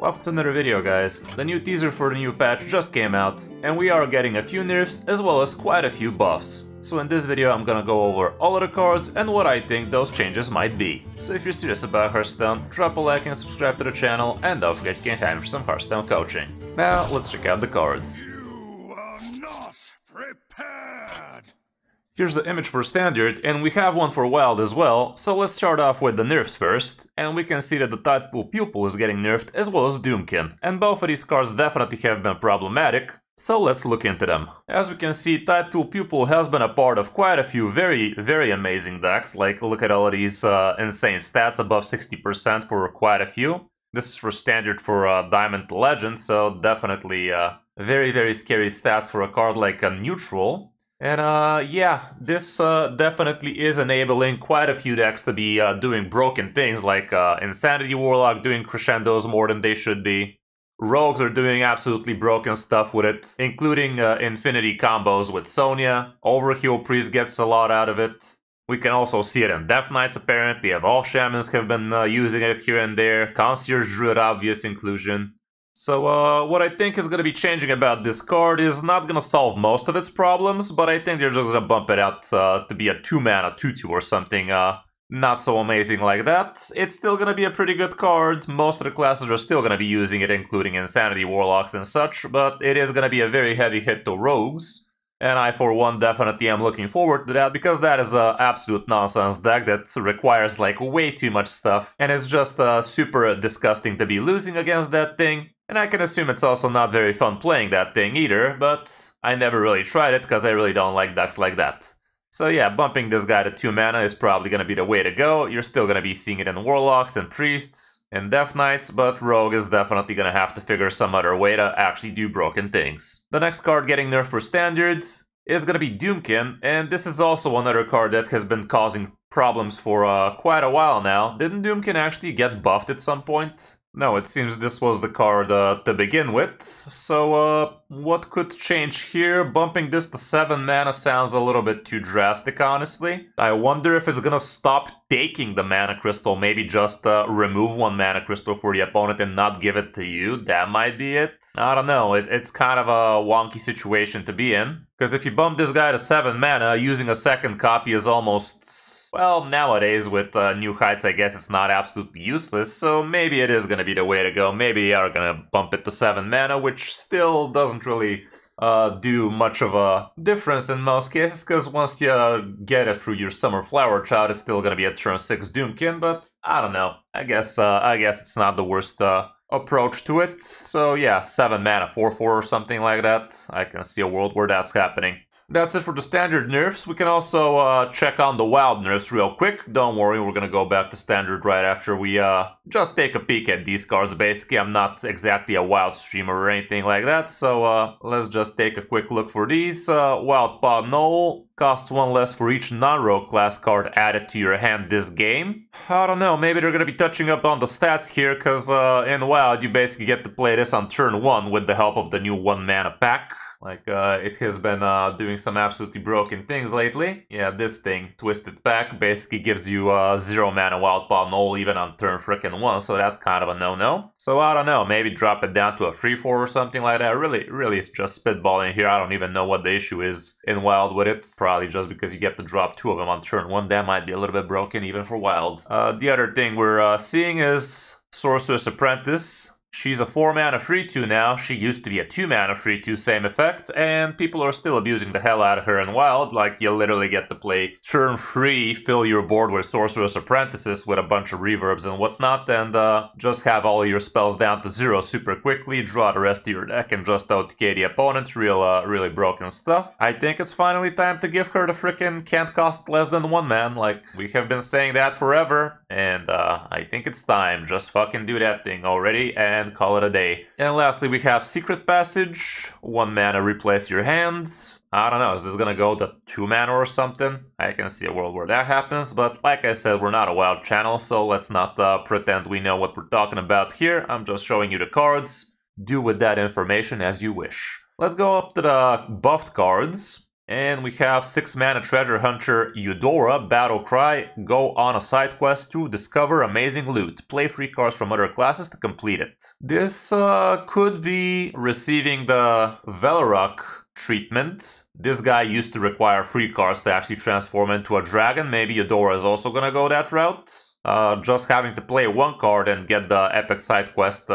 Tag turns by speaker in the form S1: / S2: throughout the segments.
S1: Welcome to another video, guys. The new teaser for the new patch just came out, and we are getting a few nerfs as well as quite a few buffs. So in this video I'm gonna go over all of the cards and what I think those changes might be. So if you're serious about Hearthstone, drop a like and subscribe to the channel, and don't forget you can time for some Hearthstone coaching. Now let's check out the cards.
S2: You are not prepared!
S1: Here's the image for Standard, and we have one for Wild as well, so let's start off with the nerfs first, and we can see that the Tidepool Pupil is getting nerfed as well as Doomkin, and both of these cards definitely have been problematic, so let's look into them. As we can see, Tidepool Pupil has been a part of quite a few very amazing decks, like look at all of these insane stats, above 60% for quite a few. This is for Standard for Diamond to Legend, so definitely very scary stats for a card like a Neutral. And yeah, this definitely is enabling quite a few decks to be doing broken things, like Insanity Warlock doing crescendos more than they should be. Rogues are doing absolutely broken stuff with it, including Infinity combos with Sonya. Overkill Priest gets a lot out of it. We can also see it in Death Knights apparently, Evolved Shamans have been using it here and there, Concierge Druid obvious inclusion. So what I think is going to be changing about this card is not going to solve most of its problems, but I think they're just going to bump it out to be a 2-mana 2/2 or something not so amazing like that. It's still going to be a pretty good card, most of the classes are still going to be using it, including Insanity Warlocks and such, but it is going to be a very heavy hit to Rogues. And I, for one, definitely am looking forward to that, because that is an absolute nonsense deck that requires like way too much stuff, and it's just super disgusting to be losing against that thing. And I can assume it's also not very fun playing that thing either, but I never really tried it because I really don't like decks like that. So yeah, bumping this guy to 2 mana is probably going to be the way to go. You're still going to be seeing it in Warlocks and Priests and Death Knights, but Rogue is definitely going to have to figure some other way to actually do broken things. The next card getting nerfed for Standard is going to be Doomkin, and this is also another card that has been causing problems for quite a while now. Didn't Doomkin actually get buffed at some point? No, it seems this was the card to begin with. So, what could change here? Bumping this to 7 mana sounds a little bit too drastic, honestly. I wonder if it's gonna stop taking the mana crystal, maybe just remove 1 mana crystal for the opponent and not give it to you. That might be it. I don't know, it's kind of a wonky situation to be in. Because if you bump this guy to 7 mana, using a second copy is almost... well, nowadays with New Heights, I guess it's not absolutely useless, so maybe it is going to be the way to go. Maybe they are going to bump it to 7 mana, which still doesn't really do much of a difference in most cases, because once you get it through your Summer Flower Child, it's still going to be a turn 6 Doomkin, but I don't know. I guess it's not the worst approach to it. So yeah, 7 mana, 4/4 or something like that. I can see a world where that's happening. That's it for the Standard nerfs. We can also check on the Wild nerfs real quick. Don't worry, we're gonna go back to Standard right after we just take a peek at these cards, basically. I'm not exactly a Wild streamer or anything like that, so let's just take a quick look for these. Wild Paw Knoll costs 1 less for each non-rogue class card added to your hand this game. I don't know, maybe they're gonna be touching up on the stats here, because in Wild you basically get to play this on turn 1 with the help of the new 1 mana pack. Like, it has been doing some absolutely broken things lately. Yeah, this thing, Twisted Pack, basically gives you 0 mana Wild Paw Knoll even on turn frickin' 1, so that's kind of a no-no. So I don't know, maybe drop it down to a 3/4 or something like that. Really, it's just spitballing here. I don't even know what the issue is in Wild with it. Probably just because you get to drop 2 of them on turn 1. That might be a little bit broken even for Wild. The other thing we're seeing is Sorceress Apprentice. She's a 4 mana 3/2 now. She used to be a 2 mana 3/2, same effect, and people are still abusing the hell out of her in Wild. Like, you literally get to play turn 3, fill your board with Sorceress Apprentices with a bunch of reverbs and whatnot, and just have all your spells down to 0 super quickly, draw the rest of your deck, and just OTK the opponent. Really broken stuff. I think it's finally time to give her the frickin' can't cost less than 1 man. Like, we have been saying that forever, and I think it's time. Just fucking do that thing already, and call it a day. And lastly, we have Secret Passage. 1 mana, replace your hand. I don't know, is this gonna go to 2 mana or something? I can see a world where that happens, but like I said, we're not a Wild channel, so let's not pretend we know what we're talking about here. I'm just showing you the cards. Do with that information as you wish. Let's go up to the buffed cards. And we have 6 mana Treasure Hunter Eudora, Battle Cry, go on a side quest to discover amazing loot. Play free cards from other classes to complete it. This could be receiving the Velarok treatment. This guy used to require free cards to actually transform into a dragon. Maybe Eudora is also gonna go that route. Just having to play 1 card and get the epic side quest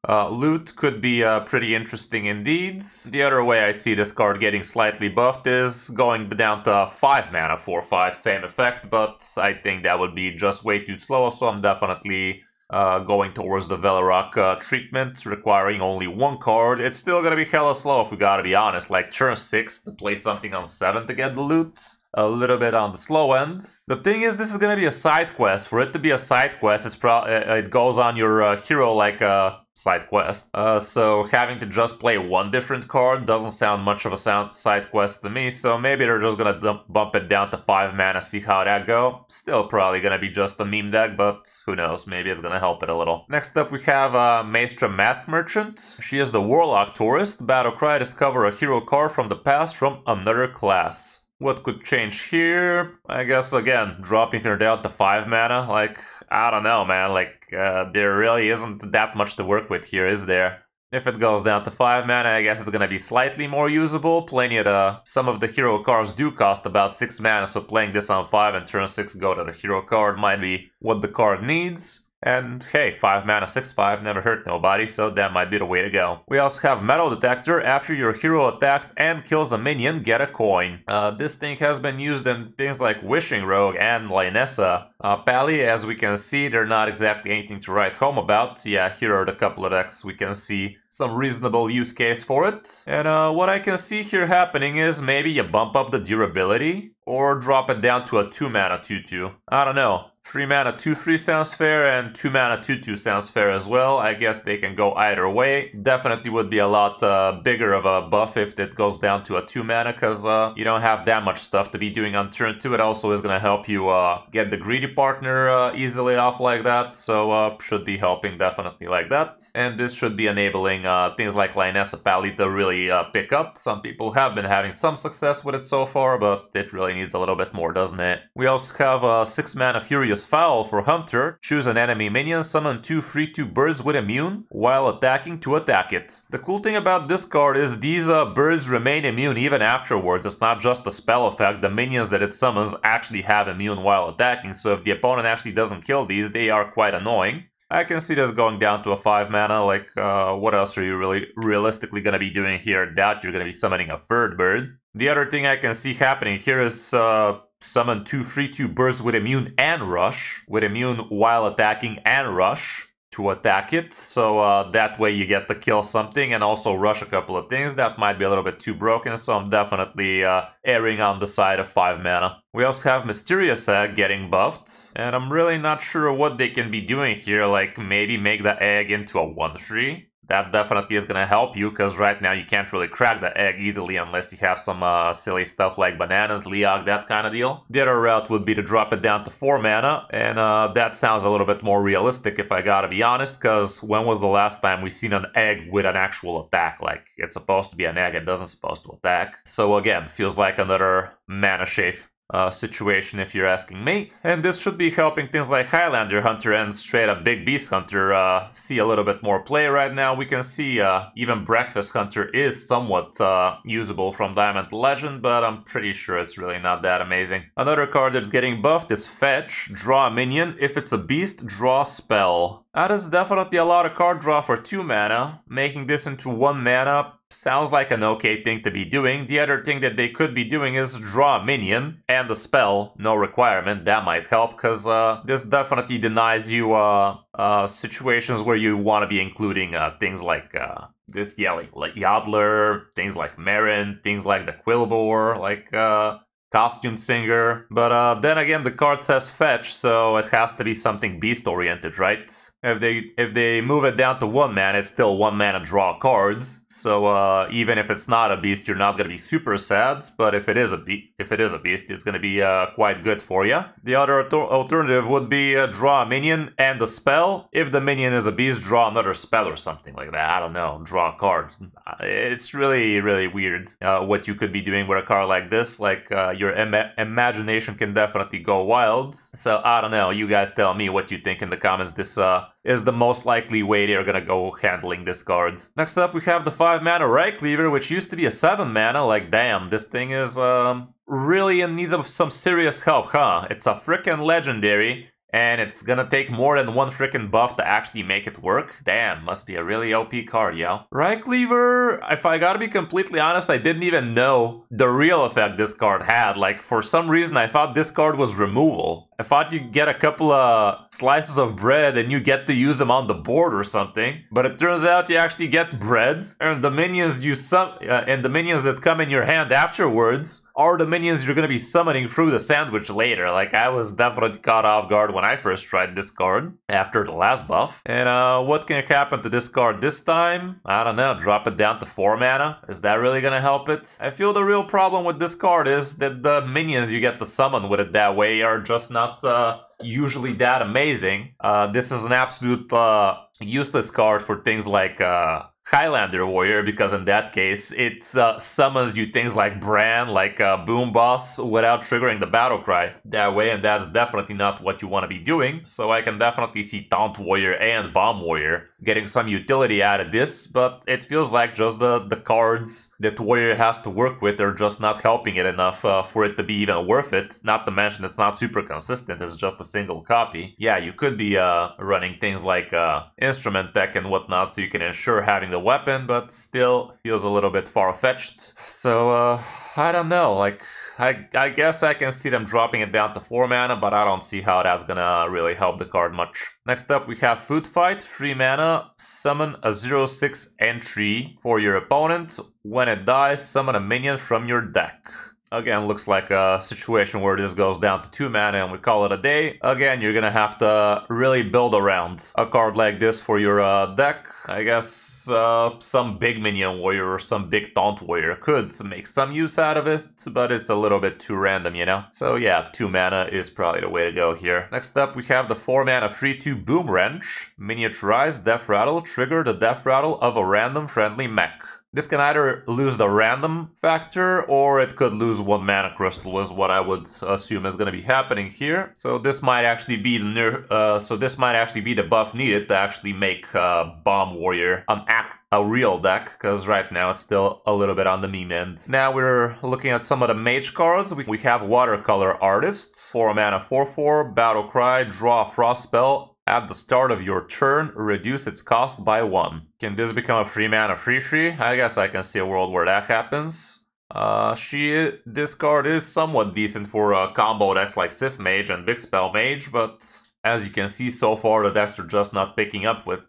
S1: loot could be pretty interesting indeed. The other way I see this card getting slightly buffed is going down to 5 mana, 4/5, same effect, but I think that would be just way too slow, so I'm definitely going towards the Velarok treatment, requiring only 1 card. It's still gonna be hella slow if we gotta be honest, like turn 6 to play something on 7 to get the loot. A little bit on the slow end. The thing is, this is gonna be a side quest. For it to be a side quest, it goes on your hero like a side quest. So having to just play 1 different card doesn't sound much of a side quest to me. So maybe they're just gonna bump it down to 5 mana, see how that go. Still probably gonna be just a meme deck, but who knows? Maybe it's gonna help it a little. Next up, we have Maestra Mask Merchant. She is the Warlock Tourist. Battle Cry, discover a hero card from the past from another class. What could change here? I guess, again, dropping her down to 5 mana. Like, I don't know, man. Like, there really isn't that much to work with here, is there? If it goes down to 5 mana, I guess it's gonna be slightly more usable. Playing it, some of the hero cards do cost about 6 mana, so playing this on 5 and turn 6 go to the hero card might be what the card needs. And hey, 5 mana, 6/5, never hurt nobody, so that might be the way to go. We also have Metal Detector. After your hero attacks and kills a minion, get a coin. This thing has been used in things like Wishing Rogue and Lynessa. Pally, as we can see, they're not exactly anything to write home about. Yeah, here are the couple of decks we can see some reasonable use case for it. And what I can see here happening is maybe you bump up the durability or drop it down to a 2 mana 2/2. I don't know. 3 mana 2/3 sounds fair, and 2 mana 2/2 sounds fair as well. I guess they can go either way. Definitely would be a lot bigger of a buff if it goes down to a 2 mana, because you don't have that much stuff to be doing on turn 2. It also is going to help you get the greedy partner easily off like that, so should be helping definitely like that. And this should be enabling things like Lynessa Pally to really pick up. Some people have been having some success with it so far, but it really needs a little bit more, doesn't it? We also have 6 mana Furious Fowl for Hunter. Choose an enemy minion, summon 2 3/2 birds with immune while attacking to attack it. The cool thing about this card is these birds remain immune even afterwards. It's not just a spell effect. The minions that it summons actually have immune while attacking, so if the opponent actually doesn't kill these, they are quite annoying. I can see this going down to a 5 mana, like, what else are you really realistically gonna be doing here? Doubt you're gonna be summoning a third bird. The other thing I can see happening here is, summon 2 3/2 birds with immune and rush. With immune while attacking and rush to attack it. So that way you get to kill something and also rush a couple of things. That might be a little bit too broken, so I'm definitely erring on the side of 5 mana. We also have Mysterious Egg getting buffed, and I'm really not sure what they can be doing here, like maybe make the egg into a 1/3. That definitely is going to help you, because right now you can't really crack the egg easily unless you have some silly stuff like bananas, Leog, that kind of deal. The other route would be to drop it down to 4 mana, and that sounds a little bit more realistic if I gotta be honest, because when was the last time we seen an egg with an actual attack? Like, it's supposed to be an egg, it doesn't supposed to attack. So again, feels like another mana shave situation if you're asking me. And this should be helping things like Highlander Hunter and straight up Big Beast Hunter see a little bit more play right now. We can see even Breakfast Hunter is somewhat usable from Diamond to Legend, but I'm pretty sure it's really not that amazing. Another card that's getting buffed is Fetch. Draw a minion. If it's a beast, draw spell. That is definitely a lot of card draw for 2 mana. Making this into 1 mana sounds like an okay thing to be doing. The other thing that they could be doing is draw a minion and a spell, no requirement. That might help, because this definitely denies you situations where you want to be including things like this, yeah, like Yodler, things like Marin, things like the Quillbore, like Costume Singer. But then again, the card says fetch, so it has to be something beast oriented, right? If they move it down to 1 mana, it's still 1 mana draw cards. So even if it's not a beast, you're not gonna be super sad. But if it is a beast, it's gonna be quite good for you. The other alternative would be draw a minion and a spell. If the minion is a beast, draw another spell or something like that. I don't know, draw a card. It's really weird what you could be doing with a card like this. Like your imagination can definitely go wild. So I don't know. You guys tell me what you think in the comments. This is the most likely way they're gonna go handling this card. Next up, we have the 5 mana Right Cleaver, which used to be a 7 mana. Like, damn, this thing is really in need of some serious help, huh? It's a frickin' legendary, and it's gonna take more than 1 frickin' buff to actually make it work. Damn, must be a really OP card, yo. Right Cleaver, if I gotta be completely honest, I didn't even know the real effect this card had. Like, for some reason, I thought this card was removal. I thought you get a couple of slices of bread and you get to use them on the board or something. But it turns out you actually get bread, and the minions and the minions that come in your hand afterwards are the minions you're gonna be summoning through the sandwich later. Like, I was definitely caught off guard when I first tried this card after the last buff. And what can happen to this card this time? I don't know, drop it down to 4 mana? Is that really gonna help it? I feel the real problem with this card is that the minions you get to summon with it that way are just not usually that amazing. This is an absolute useless card for things like Highlander Warrior, because in that case it summons you things like Bran, like Boom Boss, without triggering the battle cry that way, and that's definitely not what you want to be doing. So I can definitely see Taunt Warrior and Bomb Warrior getting some utility out of this, but it feels like just the cards that Warrior has to work with are just not helping it enough for it to be even worth it. Not to mention it's not super consistent, it's just a single copy. Yeah, you could be running things like Instrument Tech and whatnot so you can ensure having the weapon, but still feels a little bit far-fetched. So I don't know, like I guess I can see them dropping it down to 4 mana, but I don't see how that's gonna really help the card much. Next up, we have Food Fight, 3 mana, summon a 0/6 entry for your opponent. When it dies, summon a minion from your deck. Again, looks like a situation where this goes down to 2 mana and we call it a day. Again, you're gonna have to really build around a card like this for your deck. I guess some big minion warrior or some big taunt warrior could make some use out of it, but it's a little bit too random, you know? So yeah, 2 mana is probably the way to go here. Next up, we have the 4 mana 3/2 Boom Wrench. Miniaturize Death Rattle, trigger the Death Rattle of a random friendly mech. This can either lose the random factor, or it could lose 1 mana crystal, is what I would assume is going to be happening here. So this might actually be the buff needed to actually make Bomb Warrior a real deck, because right now it's still a little bit on the meme end. Now we're looking at some of the mage cards. We have Watercolor Artist, 4 mana 4/4, Battle Cry, draw a Frost spell. At the start of your turn, reduce its cost by 1. Can this become a 3 mana 3/3? I guess I can see a world where that happens. This card is somewhat decent for combo decks like Sith Mage and Big Spell Mage, but as you can see so far, the decks are just not picking up with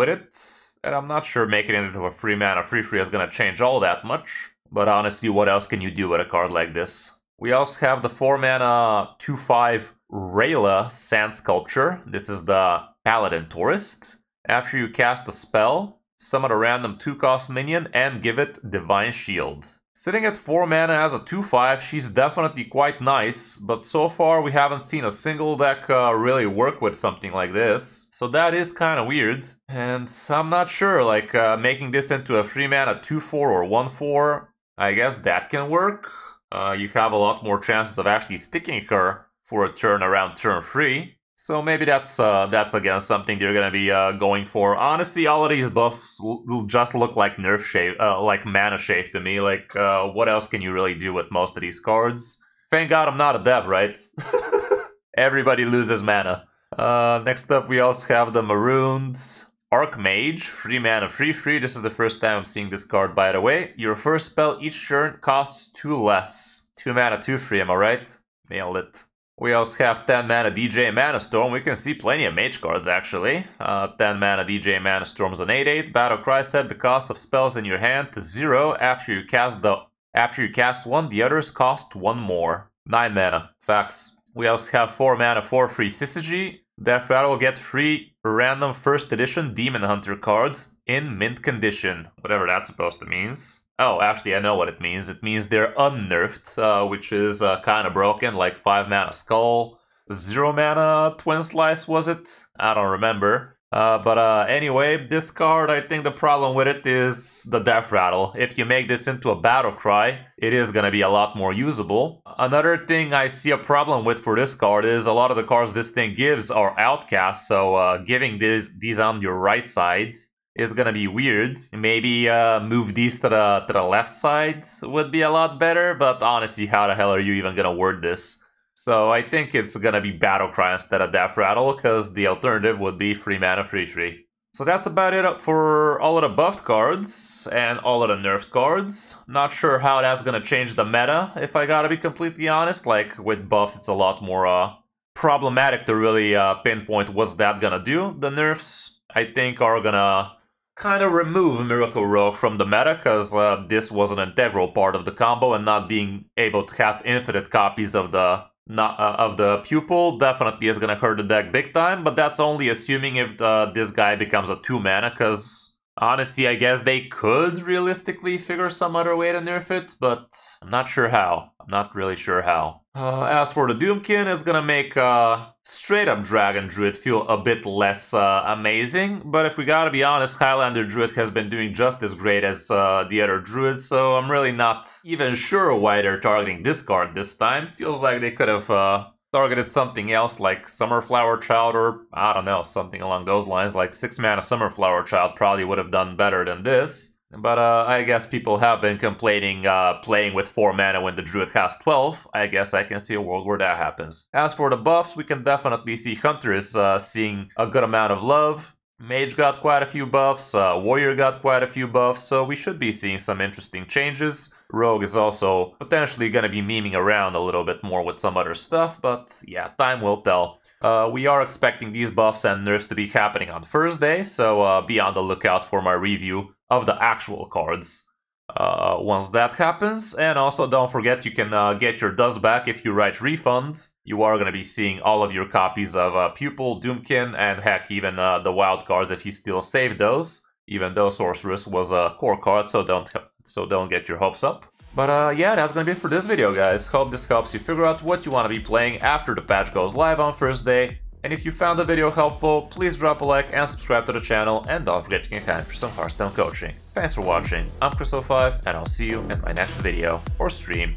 S1: it. And I'm not sure making it into a 3 mana 3/3 is gonna change all that much. But honestly, what else can you do with a card like this? We also have the 4 mana 2/5 Rayla Sand Sculpture. This is the Paladin Tourist. After you cast a spell, summon a random 2-cost minion and give it Divine Shield. Sitting at 4 mana as a 2/5, she's definitely quite nice, but so far we haven't seen a single deck really work with something like this. So that is kind of weird, and I'm not sure, like making this into a 3 mana 2/4 or 1/4, I guess that can work. You have a lot more chances of actually sticking her for a turn around turn 3. So maybe that's again something they're gonna be going for. Honestly, all of these buffs just look like nerf shave, like mana shave to me. Like, what else can you really do with most of these cards? Thank God I'm not a dev, right? Everybody loses mana. Next up, we also have the Maroon Arkade, 3 mana 3/3. This is the first time I'm seeing this card, by the way. Your first spell each turn costs 2 less. 2 mana 2/3, am I right? Nailed it. We also have 10 mana DJ Manast Storm. We can see plenty of mage cards, actually. 10 mana DJ Manast Storm's an 8/8. Battle Cry, set the cost of spells in your hand to 0 after you cast one. The others cost 1 more. 9 mana. Facts. We also have 4 mana 4/3 Syzygy. Death Rattle, get 3 random first edition Demon Hunter cards in mint condition. Whatever that's supposed to mean. Oh, actually, I know what it means. It means they're unnerfed, which is kind of broken, like 5 mana Skull, 0 mana Twin Slice, was it? I don't remember. But anyway, this card, I think the problem with it is the Death Rattle. If you make this into a Battle Cry, it is gonna be a lot more usable. Another thing I see a problem with for this card is a lot of the cards this thing gives are outcasts, so giving these on your right side is gonna be weird. Maybe move these to the left side would be a lot better, but honestly, how the hell are you even gonna word this? So I think it's gonna be Battle Cry instead of Death Rattle, because the alternative would be 3 mana 3/3. So that's about it for all of the buffed cards and all of the nerfed cards. Not sure how that's gonna change the meta, if I gotta be completely honest. Like, with buffs, it's a lot more problematic to really pinpoint what's that gonna do. The nerfs, I think, are gonna kind of remove Miracle Rogue from the meta, because this was an integral part of the combo, and not being able to have infinite copies of the pupil definitely is gonna hurt the deck big time, but that's only assuming if this guy becomes a 2 mana, because honestly, I guess they could realistically figure some other way to nerf it, but I'm not sure how. I'm not really sure how. As for the Doomkin, it's gonna make straight up Dragon Druid feel a bit less amazing, but if we gotta be honest, Highlander Druid has been doing just as great as the other Druids, so I'm really not even sure why they're targeting this card this time. Feels like they could have targeted something else like Summerflower Child, or I don't know, something along those lines. Like 6 mana Summerflower Child probably would have done better than this. But I guess people have been complaining playing with 4 mana when the Druid has 12. I guess I can see a world where that happens. As for the buffs, we can definitely see Hunter is seeing a good amount of love. Mage got quite a few buffs, Warrior got quite a few buffs, so we should be seeing some interesting changes. Rogue is also potentially going to be memeing around a little bit more with some other stuff, but yeah, time will tell. We are expecting these buffs and nerfs to be happening on Thursday, so be on the lookout for my review of the actual cards once that happens. And also don't forget, you can get your dust back if you write refund. You are going to be seeing all of your copies of Pupil, Doomkin, and heck, even the wild cards if you still save those, even though Sorceress was a core card, so don't get your hopes up. But yeah, that's gonna be it for this video, guys. Hope this helps you figure out what you want to be playing after the patch goes live on Thursday. And if you found the video helpful, please drop a like and subscribe to the channel, and don't forget you can time for some Hearthstone coaching. Thanks for watching, I'm Kris05, and I'll see you in my next video or stream.